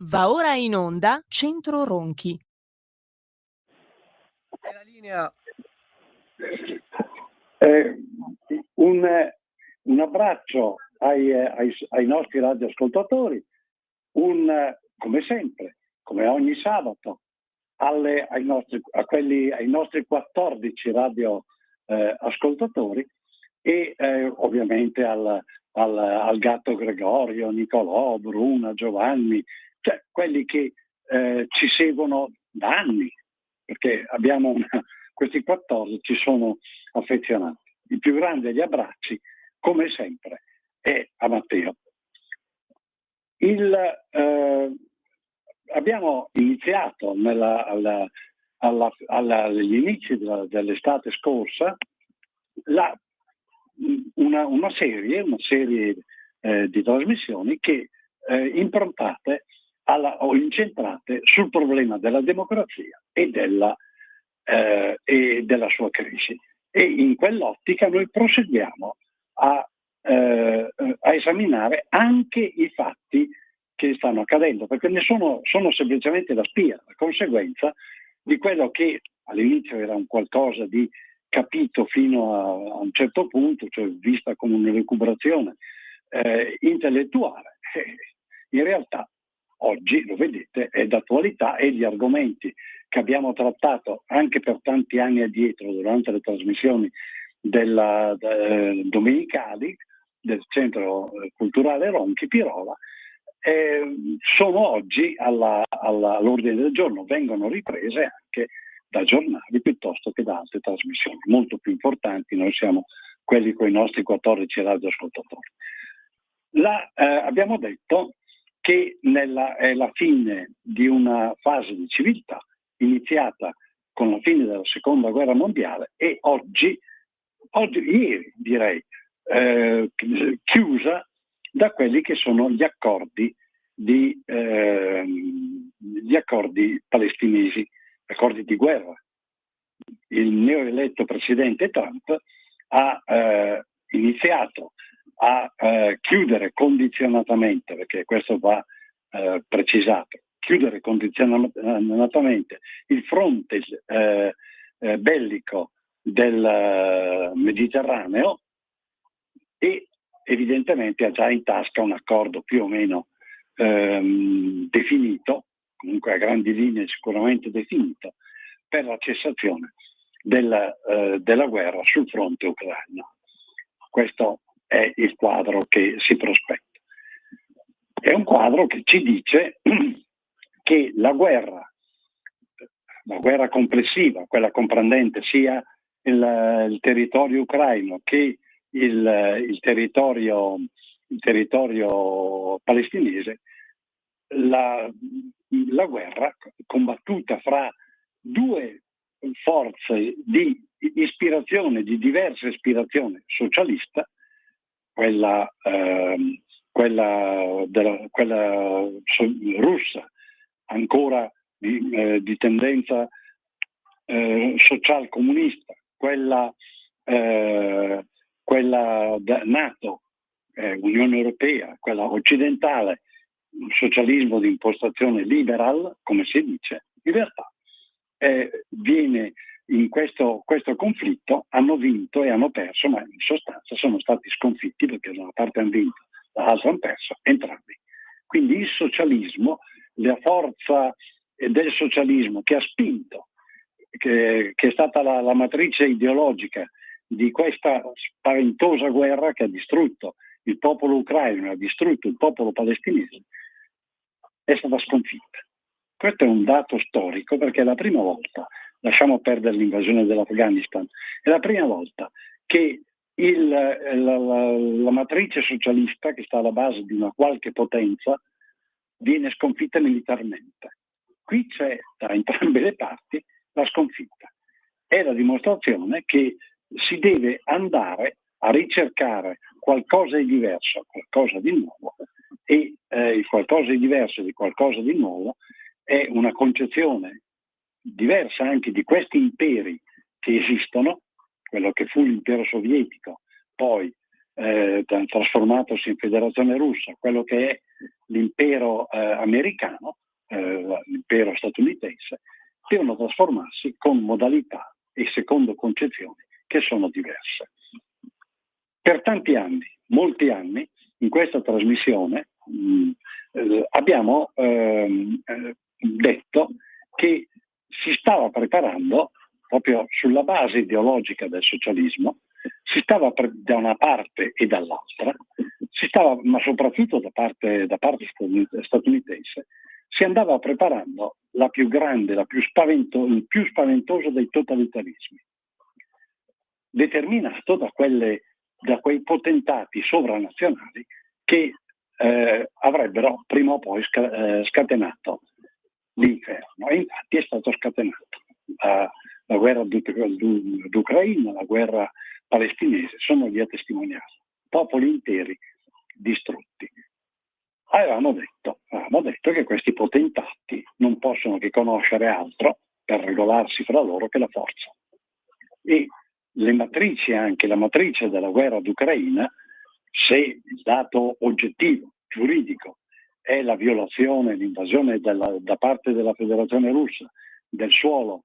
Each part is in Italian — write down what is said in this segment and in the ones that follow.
Va ora in onda Centro Ronchi. E la linea. Un abbraccio ai nostri radioascoltatori, come sempre, come ogni sabato, ai nostri 14 radioascoltatori e ovviamente al gatto Gregorio, Nicolò, Bruna, Giovanni, cioè quelli che ci seguono da anni, perché questi 14 sono affezionati. Il più grande degli abbracci, come sempre, è a Matteo. Abbiamo iniziato agli inizi dell'estate scorsa una serie di trasmissioni che improntate o incentrate sul problema della democrazia e della sua crisi. E in quell'ottica noi proseguiamo a esaminare anche i fatti che stanno accadendo, perché ne sono semplicemente la spia, la conseguenza di quello che all'inizio era un qualcosa di capito fino a un certo punto, cioè vista come una recuperazione intellettuale. In realtà oggi, lo vedete, è d'attualità e gli argomenti che abbiamo trattato anche per tanti anni addietro durante le trasmissioni domenicali del Centro Culturale Ronchi Pirola sono oggi all'ordine del giorno, vengono riprese anche da giornali piuttosto che da altre trasmissioni molto più importanti. Noi siamo quelli con i nostri 14 radioascoltatori. Abbiamo detto che è la fine di una fase di civiltà iniziata con la fine della seconda guerra mondiale e ieri direi, chiusa da quelli che sono gli accordi palestinesi, accordi di guerra. Il neoeletto presidente Trump ha iniziato a chiudere condizionatamente, perché questo va precisato, chiudere condizionatamente il fronte bellico del Mediterraneo e evidentemente ha già in tasca un accordo più o meno definito, comunque a grandi linee sicuramente definito, per la cessazione della guerra sul fronte ucraino. Questo è il quadro che si prospetta. È un quadro che ci dice che la guerra complessiva, quella comprendente sia il territorio ucraino che il territorio palestinese, la guerra combattuta fra due forze di diversa ispirazione socialista, quella russa ancora di tendenza social comunista, quella NATO, Unione Europea, quella occidentale, un socialismo di impostazione liberal, come si dice, in realtà viene in questo conflitto, hanno vinto e hanno perso, ma in sostanza sono stati sconfitti, perché da una parte hanno vinto, dall'altra hanno perso, entrambi. Quindi il socialismo, la forza del socialismo che ha spinto, che è stata la matrice ideologica di questa spaventosa guerra che ha distrutto il popolo ucraino, ha distrutto il popolo palestinese, è stata sconfitta. Questo è un dato storico, perché è la prima volta, lasciamo perdere l'invasione dell'Afghanistan, è la prima volta che la matrice socialista che sta alla base di una qualche potenza viene sconfitta militarmente. Qui c'è da entrambe le parti la sconfitta. È la dimostrazione che si deve andare a ricercare qualcosa di diverso, qualcosa di nuovo, e il qualcosa di diverso di qualcosa di nuovo è una concezione diversa anche di questi imperi che esistono, quello che fu l'impero sovietico, poi trasformatosi in Federazione Russa, quello che è l'impero americano, l'impero statunitense, devono trasformarsi con modalità e secondo concezioni che sono diverse. Per tanti anni, molti anni, in questa trasmissione abbiamo detto che si stava preparando, proprio sulla base ideologica del socialismo, si stava da una parte e dall'altra, ma soprattutto da parte statunitense, si andava preparando la più grande, il più spaventoso dei totalitarismi, determinato da quei potentati sovranazionali che avrebbero prima o poi scatenato l'inferno. E infatti è stato scatenato. La guerra d'Ucraina, la guerra palestinese sono lì a testimoniare. Popoli interi distrutti. Avevamo detto che questi potentati non possono che conoscere altro per regolarsi fra loro che la forza. E anche la matrice della guerra d'Ucraina, se il dato oggettivo, giuridico, è la violazione, l'invasione da parte della Federazione Russa del suolo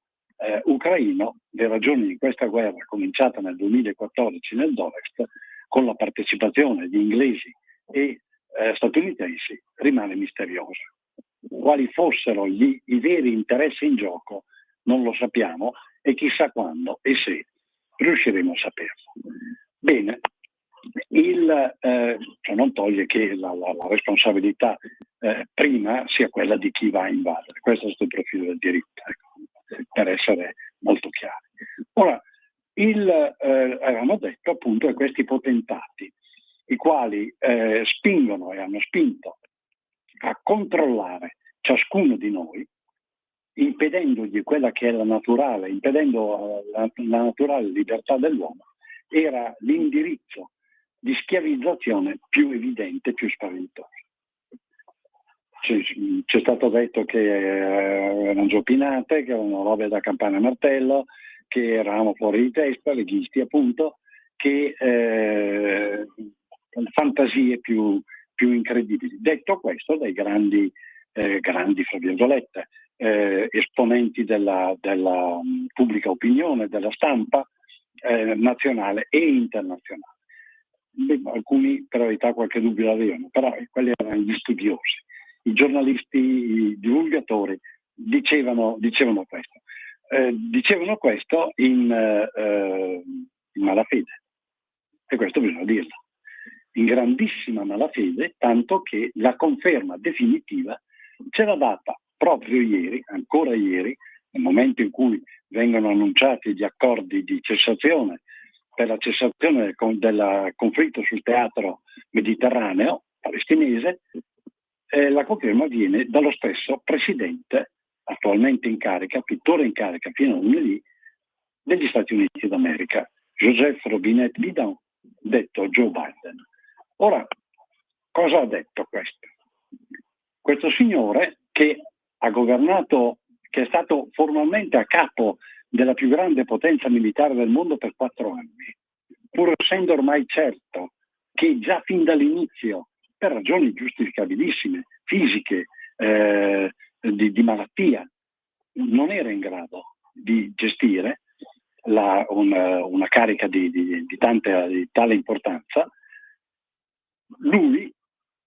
ucraino, le ragioni di questa guerra, cominciata nel 2014 nel Donetsk, con la partecipazione di inglesi e statunitensi, rimane misteriosa. Quali fossero i veri interessi in gioco non lo sappiamo, e chissà quando e se riusciremo a saperlo. Bene, ciò non toglie che la responsabilità prima sia quella di chi va a invadere. Questo è il profilo del diritto, ecco, per essere molto chiari. Ora, avevamo detto appunto che questi potentati, i quali spingono e hanno spinto a controllare ciascuno di noi, impedendogli quella che è impedendo la naturale libertà dell'uomo, era l'indirizzo di schiavizzazione più evidente, più spaventoso. C'è stato detto che erano giopinate, che erano robe da campana a martello, che eravamo fuori di testa, leghisti appunto, che fantasie più incredibili. Detto questo, dai grandi fra virgolette, esponenti della pubblica opinione, della stampa nazionale e internazionale. Alcuni per la verità qualche dubbio l'avevano, però quelli erano gli studiosi, i giornalisti, i divulgatori dicevano questo. Dicevano questo in malafede, e questo bisogna dirlo, in grandissima malafede, tanto che la conferma definitiva ce l'ha data proprio ieri, ancora ieri, nel momento in cui vengono annunciati gli accordi di cessazione per la cessazione del conflitto sul teatro mediterraneo palestinese. La conferma viene dallo stesso presidente attualmente in carica, tuttora in carica fino a lunedì, degli Stati Uniti d'America, Joseph Robinette Biden, detto Joe Biden. Ora, cosa ha detto questo? Questo signore che ha governato, che è stato formalmente a capo della più grande potenza militare del mondo per 4 anni, pur essendo ormai certo che già fin dall'inizio, per ragioni giustificabilissime, fisiche, di malattia, non era in grado di gestire una carica di tale importanza. Lui,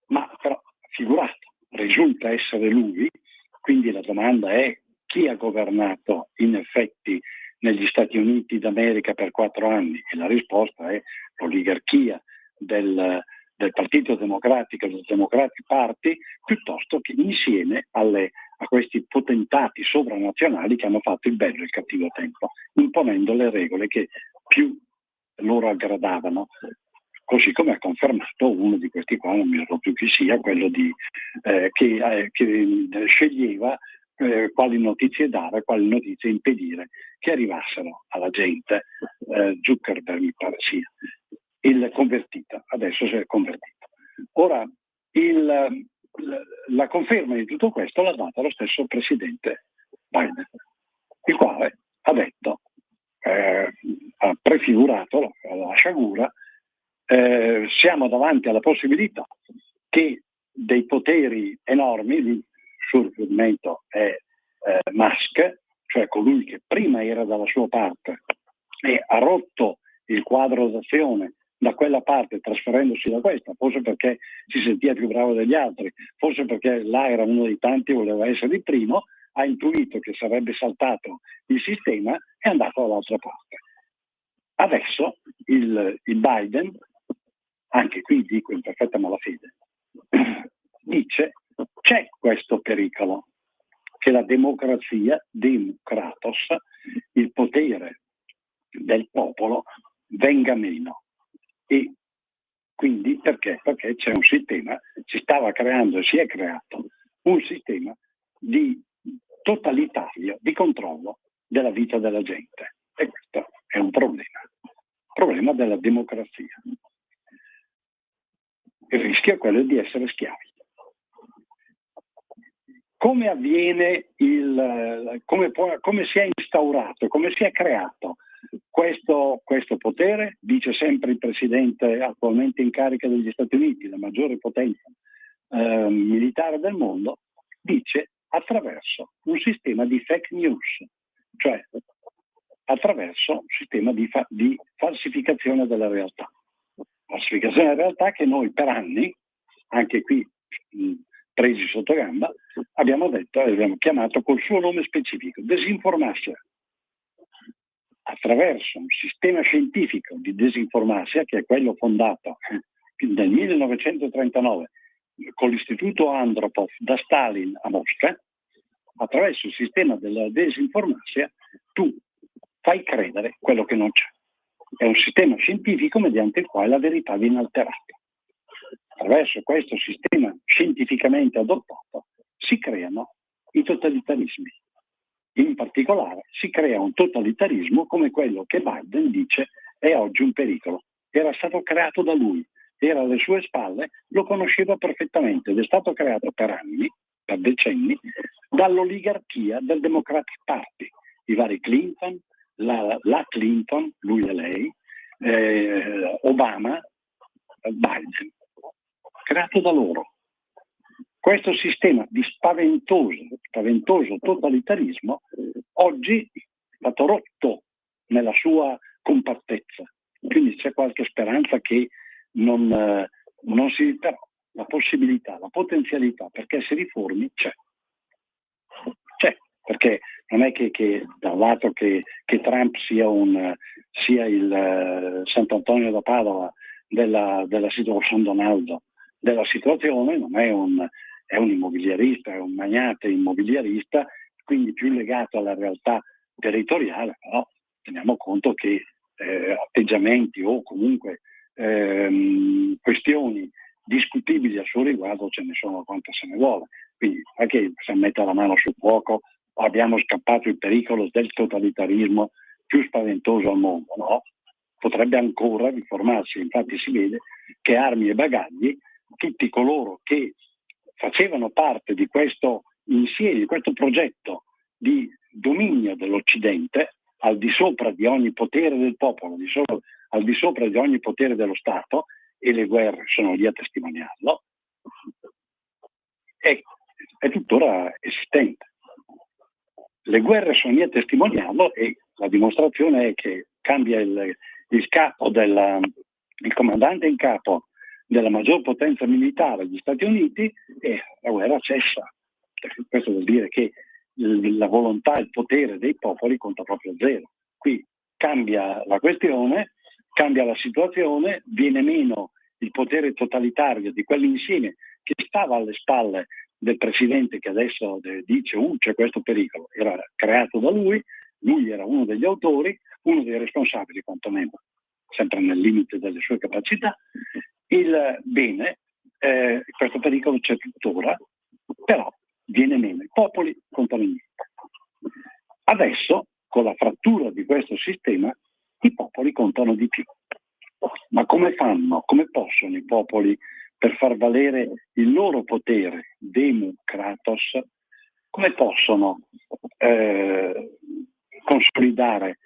ma però figurato, risulta essere lui, quindi la domanda è: chi ha governato in effetti negli Stati Uniti d'America per 4 anni? E la risposta è l'oligarchia del Partito Democratico, del Democratic Party, piuttosto che insieme a questi potentati sovranazionali che hanno fatto il bello e il cattivo tempo, imponendo le regole che più loro aggradavano, così come ha confermato uno di questi qua, non mi ricordo più chi sia, quello che sceglieva quali notizie dare, quali notizie impedire che arrivassero alla gente. Zuckerberg mi pare sia il convertito, adesso si è convertito. Ora, la conferma di tutto questo l'ha data lo stesso presidente Biden, il quale ha detto, ha prefigurato la sciagura, siamo davanti alla possibilità che dei poteri enormi. Il suo riferimento è Musk, cioè colui che prima era dalla sua parte e ha rotto il quadro d'azione da quella parte trasferendosi da questa, forse perché si sentiva più bravo degli altri, forse perché là era uno dei tanti e voleva essere il primo, ha intuito che sarebbe saltato il sistema e è andato dall'altra parte. Adesso il Biden, anche qui dico in perfetta malafede, dice c'è questo pericolo, che la democrazia, democratos, il potere del popolo, venga meno. E quindi perché? Perché c'è un sistema, si stava creando e si è creato un sistema di totalitario, di controllo della vita della gente. E questo è un problema della democrazia. Il rischio è quello di essere schiavi. Come avviene come si è instaurato, come si è creato questo potere? Dice sempre il presidente attualmente in carica degli Stati Uniti, la maggiore potenza militare del mondo, dice attraverso un sistema di fake news, cioè attraverso un sistema di falsificazione della realtà. Falsificazione della realtà che noi per anni, anche qui presi sotto gamba, abbiamo detto e abbiamo chiamato col suo nome specifico, disinformazione. Attraverso un sistema scientifico di disinformazione, che è quello fondato nel 1939 con l'istituto Andropov da Stalin a Mosca, attraverso il sistema della disinformazione tu fai credere quello che non c'è. È un sistema scientifico mediante il quale la verità viene alterata. Attraverso questo sistema scientificamente adottato si creano i totalitarismi. In particolare si crea un totalitarismo come quello che Biden dice è oggi un pericolo. Era stato creato da lui, era alle sue spalle, lo conosceva perfettamente ed è stato creato per anni, per decenni, dall'oligarchia del Democratic Party. I vari Clinton, la Clinton, lui e lei, Obama, Biden, creato da loro. Questo sistema di spaventoso totalitarismo oggi è stato rotto nella sua compattezza. Quindi c'è qualche speranza che non si, però la possibilità, la potenzialità perché si riformi c'è. Perché non è che da un lato che Trump sia il Sant'Antonio da Padova della situazione, San Donaldo della situazione, non è è un immobiliarista, è un magnate immobiliarista, quindi più legato alla realtà territoriale, però teniamo conto che atteggiamenti o comunque questioni discutibili a suo riguardo ce ne sono quante se ne vuole. Quindi anche se mette la mano sul fuoco abbiamo scappato il pericolo del totalitarismo più spaventoso al mondo, no? Potrebbe ancora riformarsi, infatti si vede che armi e bagagli, tutti coloro che facevano parte di questo insieme, di questo progetto di dominio dell'Occidente, al di sopra di ogni potere del popolo, al di sopra di ogni potere dello Stato, e le guerre sono lì a testimoniarlo, è tuttora esistente. Le guerre sono lì a testimoniarlo e la dimostrazione è che cambia il comandante in capo della maggior potenza militare degli Stati Uniti e la guerra cessa. Questo vuol dire che la volontà e il potere dei popoli conta proprio zero. Qui cambia la questione, cambia la situazione, viene meno il potere totalitario di quell'insieme che stava alle spalle del presidente che adesso dice c'è questo pericolo, era creato da lui era uno degli autori, uno dei responsabili quantomeno, sempre nel limite delle sue capacità. Questo pericolo c'è tuttora, però viene meno, i popoli contano niente. Adesso, con la frattura di questo sistema, i popoli contano di più. Ma come fanno, come possono i popoli per far valere il loro potere democratos, come possono consolidare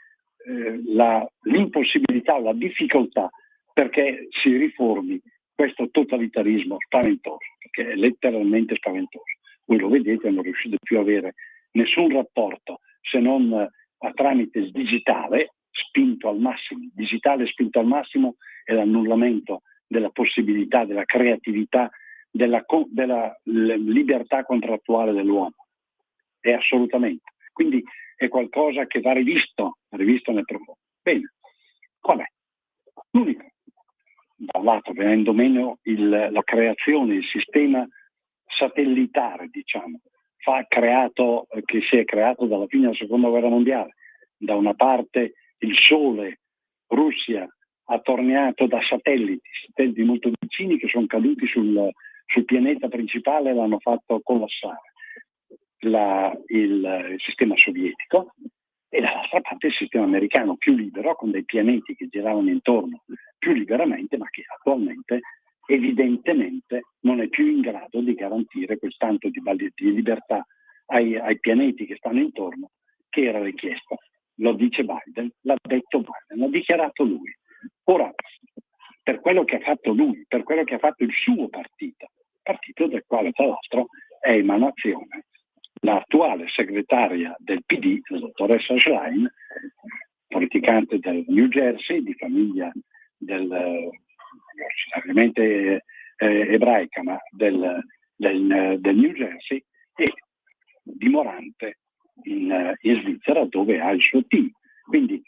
l'impossibilità, la difficoltà perché si riformi questo totalitarismo spaventoso? che è letteralmente spaventoso. Voi lo vedete, non riuscite più a avere nessun rapporto se non a tramite digitale spinto al massimo. Digitale spinto al massimo è l'annullamento della possibilità, della creatività, della libertà contrattuale dell'uomo. È assolutamente. Quindi è qualcosa che va rivisto nel profondo. Bene, qual è? L'unico. Da un lato, venendo meno la creazione, il sistema satellitare, diciamo, che si è creato dalla fine della seconda guerra mondiale. Da una parte il Sole, Russia, attorniato da satelliti molto vicini che sono caduti sul pianeta principale e l'hanno fatto collassare. Il sistema sovietico, e dall'altra parte il sistema americano più libero, con dei pianeti che giravano intorno più liberamente, ma che attualmente evidentemente non è più in grado di garantire quel tanto di libertà ai pianeti che stanno intorno che era richiesto. Lo dice Biden, l'ha detto Biden, l'ha dichiarato lui. Ora, per quello che ha fatto lui, per quello che ha fatto il suo partito del quale tra l'altro è emanazione l'attuale segretaria del PD, la dottoressa Schlein, politicante del New Jersey, di famiglia originariamente ebraica, ma del New Jersey, e dimorante in Svizzera, dove ha il suo team. Quindi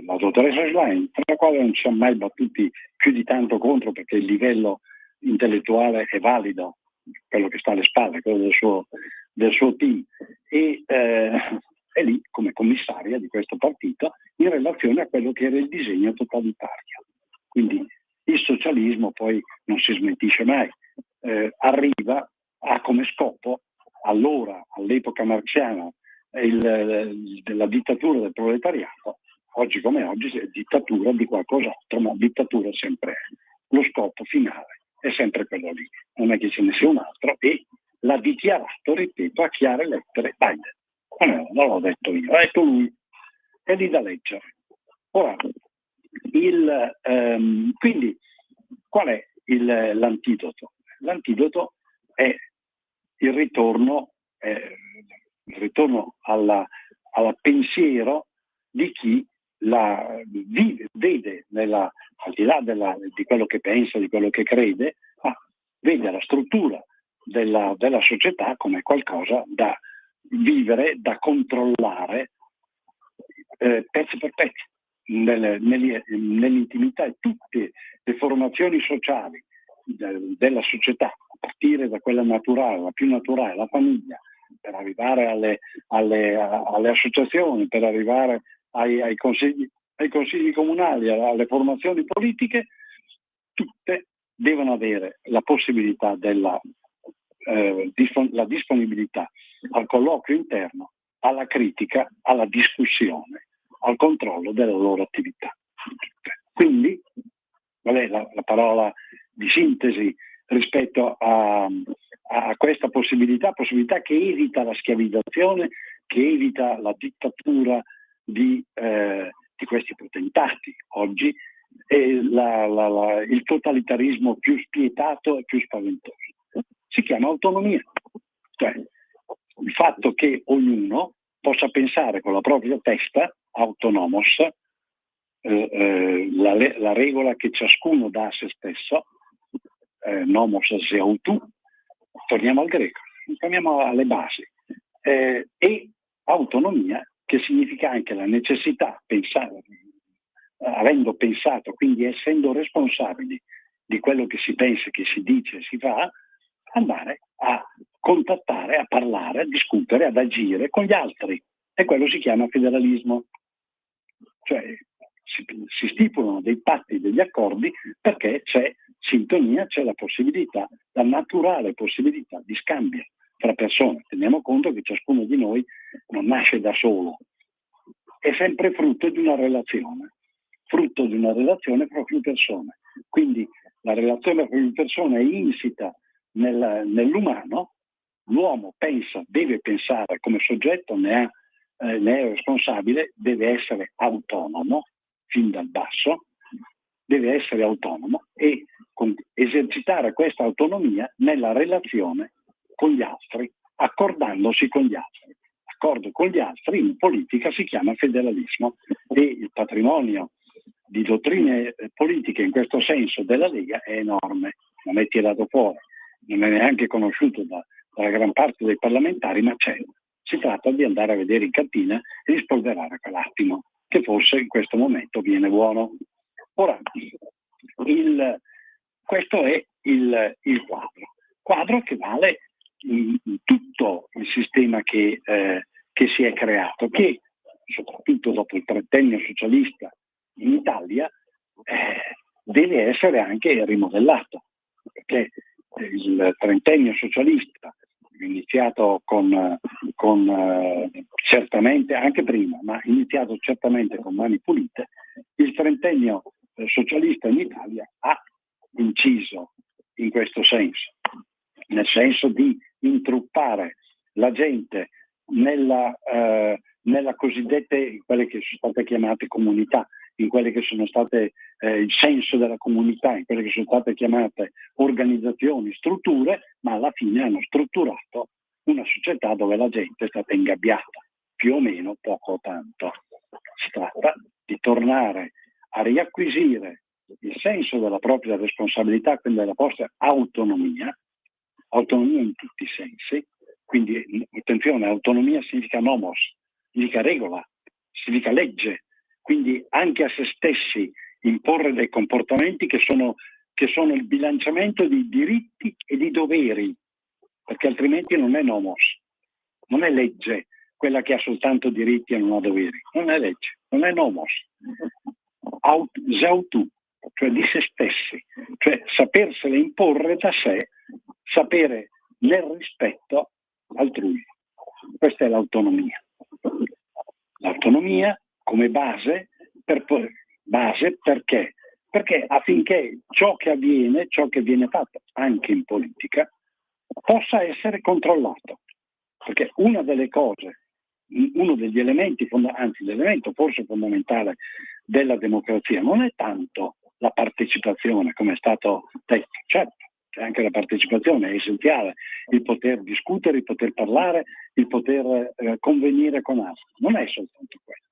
la dottoressa Schlein, tra la quale non ci siamo mai battuti più di tanto contro, perché il livello intellettuale è valido, quello che sta alle spalle, quello del suo team, e è lì come commissaria di questo partito in relazione a quello che era il disegno totalitario. Quindi il socialismo poi non si smentisce mai, ha come scopo all'epoca marxiana la dittatura del proletariato. Oggi come oggi è dittatura di qualcos'altro, ma dittatura sempre è. Lo scopo finale è sempre quello lì, non è che ce ne sia un altro, e l'ha dichiarato, ripeto, a chiare lettere Biden. Non l'ho detto io, l'ha detto lui, è lì da leggere. Ora, quindi qual è l'antidoto? L'antidoto è il ritorno al pensiero di chi vede, al di là di quello che pensa, di quello che crede, ma vede la struttura della società come qualcosa da vivere, da controllare pezzo per pezzo, nell'intimità di tutte le formazioni sociali della società, a partire da quella naturale, la più naturale, la famiglia, per arrivare alle associazioni, per arrivare ai consigli comunali, alle formazioni politiche. Tutte devono avere la possibilità la disponibilità al colloquio interno, alla critica, alla discussione, al controllo della loro attività. Quindi, qual è la parola di sintesi rispetto a questa possibilità che evita la schiavizzazione, che evita la dittatura di questi potentati oggi, e il totalitarismo più spietato e più spaventoso. Si chiama autonomia, cioè il fatto che ognuno possa pensare con la propria testa, autonomos, la regola che ciascuno dà a se stesso, nomos se autu, torniamo al greco, torniamo alle basi, e autonomia, che significa anche la necessità, avendo pensato, quindi essendo responsabili di quello che si pensa, che si dice, si fa, andare a contattare, a parlare, a discutere, ad agire con gli altri. E quello si chiama federalismo. Cioè si stipulano dei patti, degli accordi, perché c'è sintonia, c'è la possibilità, la naturale possibilità di scambio tra persone. Teniamo conto che ciascuno di noi non nasce da solo, è sempre frutto di una relazione fra più persone. Quindi la relazione fra più persone è insita nell'umano. L'uomo deve pensare come soggetto, ne è responsabile, deve essere autonomo fin dal basso, deve essere autonomo e esercitare questa autonomia nella relazione con gli altri, accordandosi con gli altri. L'accordo con gli altri in politica si chiama federalismo, e il patrimonio di dottrine politiche in questo senso della Lega è enorme, non è tirato fuori, non è neanche conosciuto dalla gran parte dei parlamentari, ma c'è. Si tratta di andare a vedere in cantina e di spolverare quell'attimo che forse in questo momento viene buono. Ora, questo è il quadro che vale in tutto il sistema che si è creato, che soprattutto dopo il trentennio socialista in Italia deve essere anche rimodellato, perché il trentennio socialista iniziato con certamente anche prima, ma iniziato certamente con Mani Pulite, il trentennio socialista in Italia ha inciso in questo senso, nel senso di intruppare la gente nella cosiddette, quelle che sono state chiamate comunità, in quelle che sono state il senso della comunità, in quelle che sono state chiamate organizzazioni, strutture, ma alla fine hanno strutturato una società dove la gente è stata ingabbiata, più o meno, poco o tanto. Si tratta di tornare a riacquisire il senso della propria responsabilità, quindi della propria autonomia in tutti i sensi. Quindi attenzione, autonomia significa nomos, significa regola, significa legge, quindi anche a se stessi imporre dei comportamenti che sono il bilanciamento di diritti e di doveri, perché altrimenti non è nomos, non è legge quella che ha soltanto diritti e non ha doveri, non è legge, non è nomos, zautu, cioè di se stessi, cioè sapersele imporre da sé, sapere nel rispetto altrui. Questa è l'autonomia. L'autonomia come base perché? Perché affinché ciò che avviene, ciò che viene fatto anche in politica, possa essere controllato. Perché una delle cose, uno degli elementi, anzi l'elemento forse fondamentale della democrazia non è tanto la partecipazione, come è stato detto, certo, anche la partecipazione è essenziale, il poter discutere, il poter parlare, il poter convenire con altri, non è soltanto quello,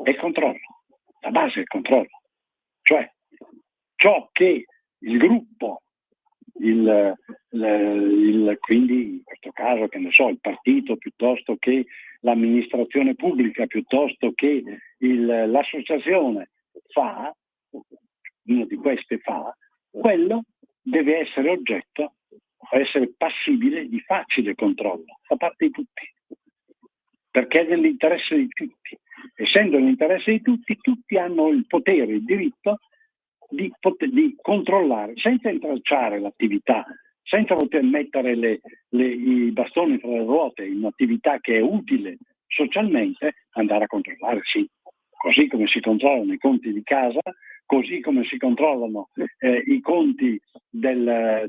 è il controllo, la base è il controllo, cioè ciò che il gruppo, quindi in questo caso, che ne so, il partito, piuttosto che l'amministrazione pubblica, piuttosto che l'associazione fa, una di queste fa, quello deve essere oggetto, essere passibile di facile controllo da parte di tutti, perché è nell'interesse di tutti. Essendo nell'interesse di tutti, tutti hanno il potere, il diritto di controllare, senza intralciare l'attività, senza poter mettere i bastoni fra le ruote in un'attività che è utile socialmente, andare a controllare, sì. Così come si controllano i conti di casa, così come si controllano i conti nelle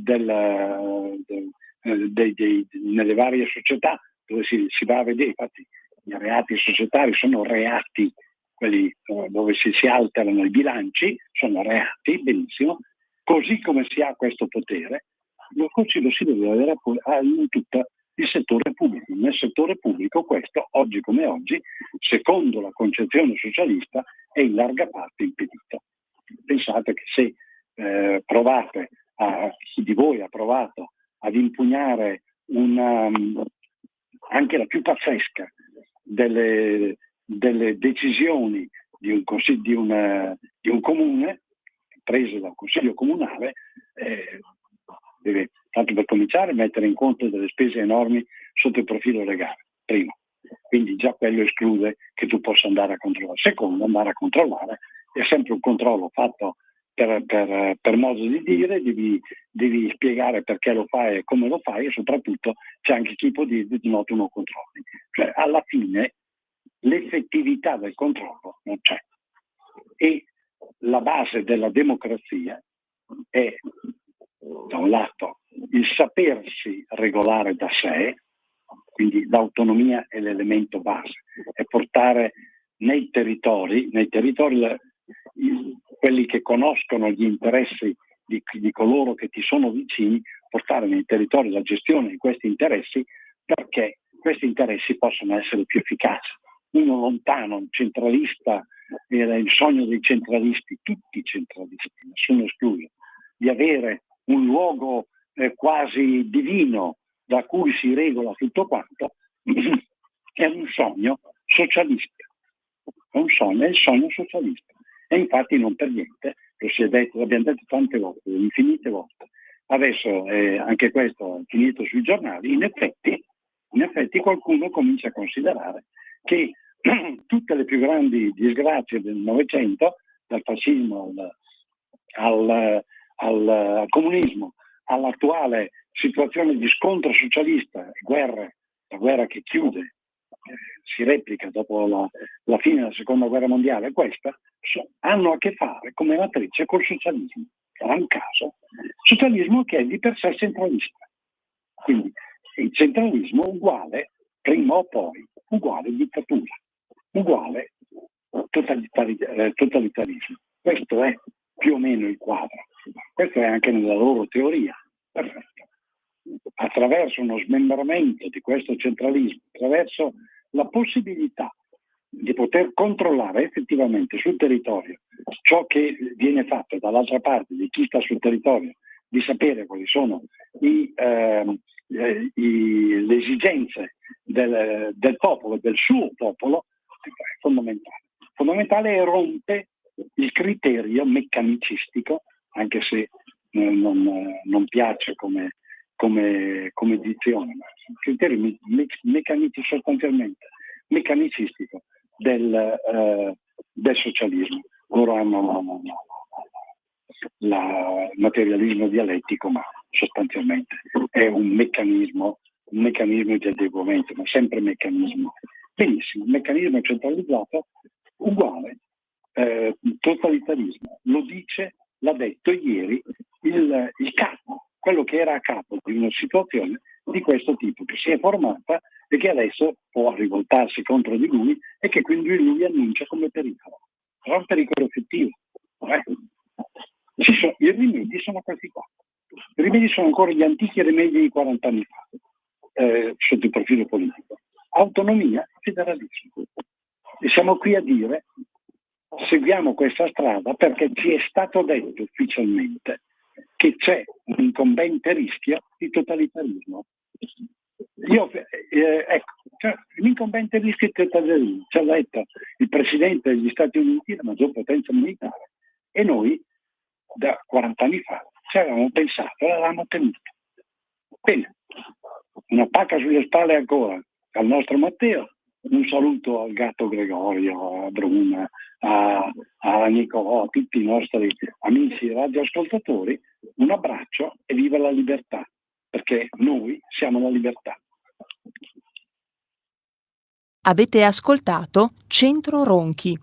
varie società dove si va a vedere. Infatti i reati societari sono reati, quelli dove si alterano i bilanci, sono reati, benissimo, così come si ha questo potere, lo si deve avere in tutto il settore pubblico. Nel settore pubblico questo, oggi come oggi, secondo la concezione socialista, è in larga parte impedito. Pensate che se chi di voi ha provato ad impugnare anche la più pazzesca delle decisioni di un comune, prese dal Consiglio Comunale, deve, tanto per cominciare, mettere in conto delle spese enormi sotto il profilo legale, primo. Quindi già quello esclude che tu possa andare a controllare. Secondo, andare a controllare è sempre un controllo fatto per modo di dire, devi spiegare perché lo fai e come lo fai, e soprattutto c'è anche chi può dire no, tu non controlli. Cioè alla fine l'effettività del controllo non c'è. E la base della democrazia è, da un lato, il sapersi regolare da sé, quindi l'autonomia è l'elemento base, è portare nei territori quelli che conoscono gli interessi di coloro che ti sono vicini, portare nei territori la gestione di questi interessi, perché questi interessi possono essere più efficaci. Uno lontano, un centralista, era il sogno dei centralisti, tutti i centralisti, nessuno escluso, di avere un luogo quasi divino da cui si regola tutto quanto, è un sogno socialista. È il sogno socialista. E infatti non per niente, l'abbiamo detto tante volte, infinite volte. Adesso anche questo è finito sui giornali, in effetti qualcuno comincia a considerare che tutte le più grandi disgrazie del Novecento, dal fascismo al comunismo, all'attuale situazione di scontro socialista, la guerra che chiude, si replica dopo la fine della seconda guerra mondiale, questa hanno a che fare come matrice col socialismo. Gran caso, socialismo che è di per sé centralista. Quindi il centralismo uguale, prima o poi, uguale dittatura, uguale totalitarismo. Questo è più o meno il quadro. Questo è anche nella loro teoria. Perfetto. Attraverso uno smembramento di questo centralismo, attraverso la possibilità di poter controllare effettivamente sul territorio ciò che viene fatto dall'altra parte di chi sta sul territorio, di sapere quali sono le esigenze del popolo, del suo popolo, è fondamentale. Fondamentale e rompe il criterio meccanicistico, anche se non piace come dizione, ma il criterio meccanicistico, sostanzialmente meccanicistico del socialismo. Loro hanno il materialismo dialettico, ma sostanzialmente è un meccanismo di adeguamento, ma sempre meccanismo. Benissimo, un meccanismo centralizzato uguale totalitarismo. L'ha detto ieri il capo, quello che era a capo di una situazione di questo tipo, che si è formata e che adesso può rivoltarsi contro di lui e che quindi lui annuncia come pericolo. Però è un pericolo effettivo. I rimedi sono questi qua. I rimedi sono ancora gli antichi rimedi di 40 anni fa, sotto il profilo politico. Autonomia, federalismo. E siamo qui a dire seguiamo questa strada perché ci è stato detto ufficialmente che c'è un incombente rischio di totalitarismo. L'incombente rischio di totalitarismo ci ha detto il Presidente degli Stati Uniti, la maggior potenza militare, e noi da 40 anni fa ci avevamo pensato e l'avevamo tenuto. Bene, una pacca sulle spalle ancora al nostro Matteo, un saluto al gatto Gregorio, a Bruna, a Nicolò, a tutti i nostri amici radioascoltatori, un abbraccio e viva la libertà, perché noi siamo la libertà. Avete ascoltato Centro Ronchi.